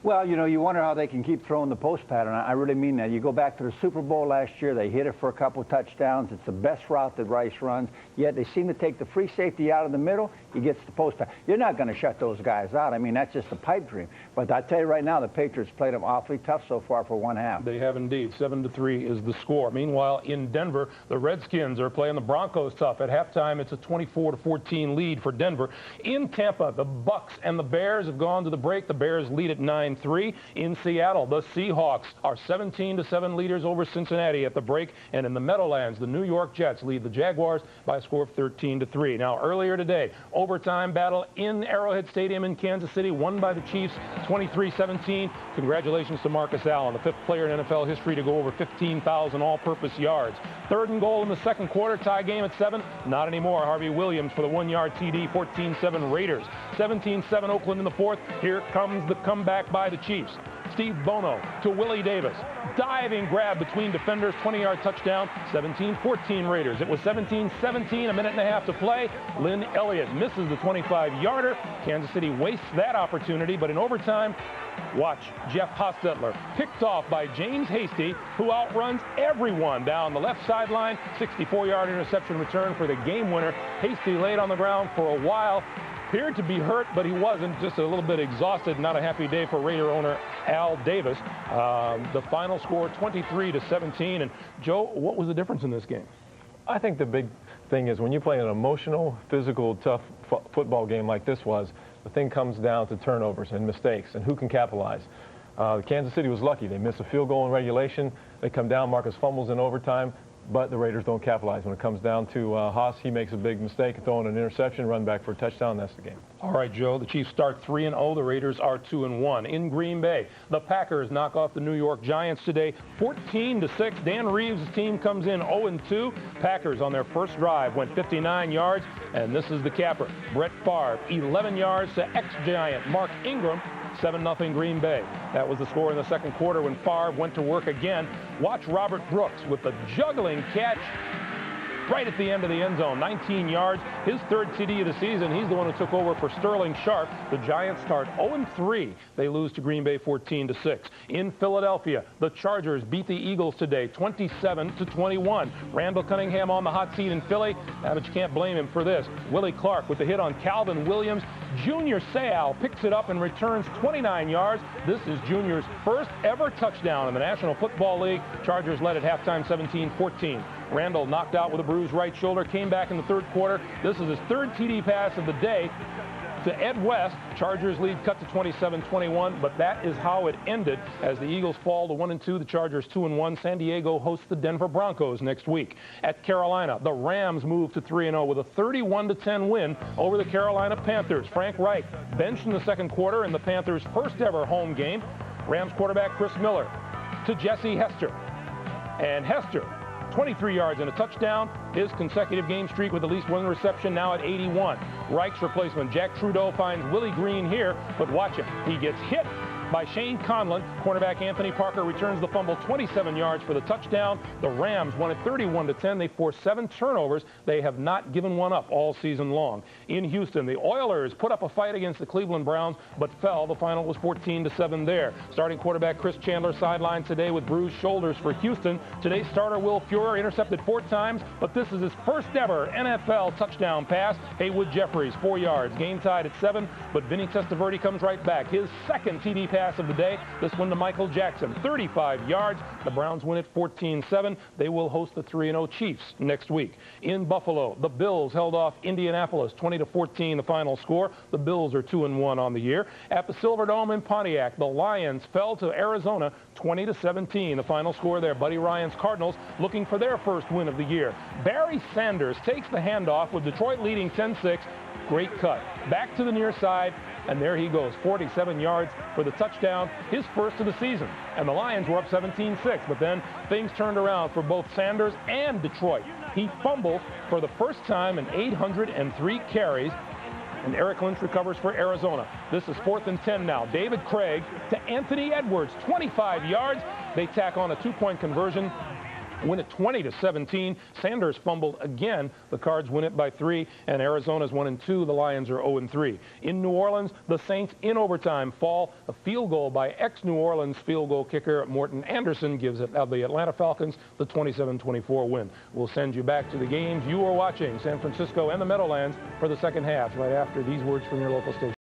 Well, you know, you wonder how they can keep throwing the post pattern. I really mean that. You go back to the Super Bowl last year, they hit it for a couple touchdowns. It's the best route that Rice runs, yet they seem to take the free safety out of the middle. He gets the post pattern. You're not going to shut those guys out. I mean, that's just a pipe dream. But I tell you right now, the Patriots played them awfully tough so far for one half. They have indeed. 7-3 is the score. Meanwhile, in Denver, the Redskins are playing the Broncos tough. At halftime, it's a 24-14 lead for Denver. In Tampa, the Bucks and the Bears have gone to the break. The Bears lead at 9-3. In Seattle, the Seahawks are 17-7 leaders over Cincinnati at the break. And in the Meadowlands, the New York Jets lead the Jaguars by a score of 13-3. Now, earlier today, overtime battle in Arrowhead Stadium in Kansas City, won by the Chiefs 23-17. Congratulations to Marcus Allen, the fifth player in NFL history to go over 15,000 all-purpose yards. Third and goal in the second quarter, tie game at 7. Not anymore. Harvey Williams for the 1-yard TD, 14-7 Raiders. 17-7 Oakland in the fourth. Here comes the comeback by the Chiefs. Steve Bono to Willie Davis. Diving grab between defenders, 20-yard touchdown, 17-14 Raiders. It was 17-17, a minute and a half to play. Lynn Elliott misses the 25-yarder. Kansas City wastes that opportunity, but in overtime, watch Jeff Hostetler picked off by James Hasty, who outruns everyone down the left sideline. 64-yard interception return for the game winner. Hasty laid on the ground for a while. Appeared to be hurt, but he wasn't. Just a little bit exhausted. Not a happy day for Raider owner Al Davis. The final score 23-17. And Joe, what was the difference in this game? I think the big thing is when you play an emotional, physical, tough football game like this was, the thing comes down to turnovers and mistakes and who can capitalize. Kansas City was lucky. They missed a field goal in regulation. They come down, Marcus fumbles in overtime. But the Raiders don't capitalize. When it comes down to Haas, he makes a big mistake, throwing an interception, run back for a touchdown. That's the game. All right, Joe. The Chiefs start 3-0. The Raiders are 2-1. In Green Bay, the Packers knock off the New York Giants today, 14-6. Dan Reeves' team comes in 0-2. Packers on their first drive went 59 yards, and this is the capper. Brett Favre, 11 yards to ex-Giant Mark Ingram. 7-0 Green Bay. That was the score in the second quarter when Favre went to work again. Watch Robert Brooks with the juggling catch right at the end of the end zone, 19 yards. His third TD of the season. He's the one who took over for Sterling Sharp. The Giants start 0-3. They lose to Green Bay 14-6. In Philadelphia, the Chargers beat the Eagles today, 27-21. Randall Cunningham on the hot seat in Philly, but you can't blame him for this. Willie Clark with the hit on Calvin Williams. Junior Seau picks it up and returns 29 yards. This is Junior's first ever touchdown in the National Football League. Chargers led at halftime 17-14. Randall knocked out with a bruised right shoulder, came back in the third quarter. This is his third TD pass of the day to Ed West. Chargers lead cut to 27-21, but that is how it ended as the Eagles fall to 1-2, the Chargers 2-1. San Diego hosts the Denver Broncos next week. At Carolina, the Rams move to 3-0 with a 31-10 win over the Carolina Panthers. Frank Reich benched in the second quarter in the Panthers' first ever home game. Rams quarterback Chris Miller to Jesse Hester. And Hester, 23 yards and a touchdown. His consecutive game streak with at least one reception now at 81. Reich's replacement, Jack Trudeau, finds Willie Green here, but watch him. He gets hit by Shane Conlon. Cornerback Anthony Parker returns the fumble, 27 yards for the touchdown. The Rams won it 31-10. They forced 7 turnovers. They have not given one up all season long. In Houston, the Oilers put up a fight against the Cleveland Browns, but fell. The final was 14-7 there. Starting quarterback Chris Chandler sidelined today with bruised shoulders for Houston. Today's starter Will Fuhrer intercepted 4 times, but this is his first ever NFL touchdown pass. Haywood Jeffries, 4 yards. Game tied at 7, but Vinny Testaverde comes right back. His second TD pass of the day. This one to Michael Jackson, 35 yards. The Browns win it 14-7. They will host the 3-0 Chiefs next week. In Buffalo, the Bills held off Indianapolis 20-14, the final score. The Bills are 2-1 on the year. At the Silverdome in Pontiac, the Lions fell to Arizona 20-17, the final score there. Buddy Ryan's Cardinals looking for their first win of the year. Barry Sanders takes the handoff with Detroit leading 10-6. Great cut. Back to the near side, and there he goes, 47 yards for the touchdown, his first of the season. And the Lions were up 17-6, but then things turned around for both Sanders and Detroit. He fumbled for the first time in 803 carries, and Eric Lynch recovers for Arizona. This is 4th and 10 now. David Craig to Anthony Edwards, 25 yards. They tack on a 2-point conversion. win it 20-17. Sanders fumbled again. The Cards win it by 3, and Arizona's 1-2. The Lions are 0-3. In New Orleans, the Saints in overtime fall. A field goal by ex-New Orleans field goal kicker Morton Anderson gives it the Atlanta Falcons the 27-24 win. We'll send you back to the games you are watching, San Francisco and the Meadowlands, for the second half right after these words from your local station.